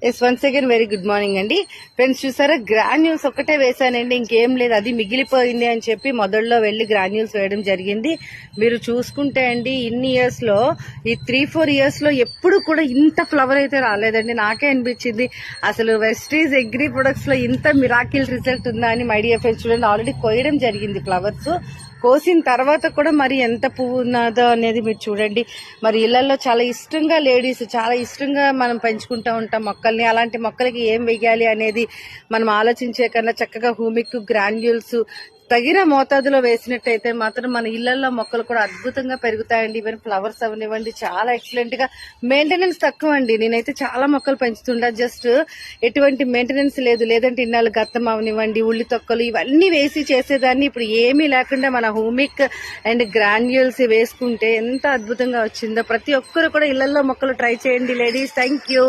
Yes once again very good morning అండి friends. చూసారా, granules ఒక్కటే వేసానండి, ఇంకేం లేదు. అది మిగిలిపోయింది అని చెప్పి మొదల్లో వెళ్లి గ్రాన్యూల్స్ వేయడం జరిగింది. మీరు చూసుకుంటే అండి, ఇన్ని ఇయర్స్ లో, ఈ 3-4 ఇయర్స్ లో ఎప్పుడు కూడా ఇంత ఫ్లవర్ అయితే రాలేదండి. నాకే అనిపించింది అసలు వెస్టీజ్ అగ్రి ప్రొడక్ట్స్ లో ఇంత మిరాకిల్ రిజల్ట్ ఉందా అని. మై డియర్ ఫ్రెండ్స్, చూడండి, ఆల్రెడీ కోయడం జరిగింది ఫ్లవర్స్. కోసిన తర్వాత కూడా మరి ఎంత పువ్వు ఉన్నదో అనేది మీరు చూడండి. మరి ఇళ్లలో చాలా ఇష్టంగా లేడీస్ చాలా ఇష్టంగా మనం పెంచుకుంటూ ఉంటాం మొక్కల్ని. అలాంటి మొక్కలకి ఏం వెయ్యాలి అనేది మనం ఆలోచించే కన్నా చక్కగా హ్యూమిక్ గ్రాన్యూల్స్ తగిన మోతాదులో వేసినట్టయితే మాత్రం మన ఇళ్లలో మొక్కలు కూడా అద్భుతంగా పెరుగుతాయండి. ఈవెన్ ఫ్లవర్స్ అవనివ్వండి, చాలా ఎక్సలెంట్ గా. మెయింటెనెన్స్ తక్కువ అండి. నేనైతే చాలా మొక్కలు పెంచుతుంటా, జస్ట్ ఎటువంటి మెయింటెనెన్స్ లేదంటే ఇన్నాళ్ళు గత్తం అవనివ్వండి, ఉల్లి తొక్కలు ఇవన్నీ వేసి చేసేదాన్ని. ఇప్పుడు ఏమీ లేకుండా మన హ్యూమిక్ అండ్ గ్రాన్యూల్స్ వేసుకుంటే ఎంత అద్భుతంగా వచ్చిందో. ప్రతి ఒక్కరు కూడా ఇళ్లలో మొక్కలు ట్రై చేయండి లేడీస్. Thank you.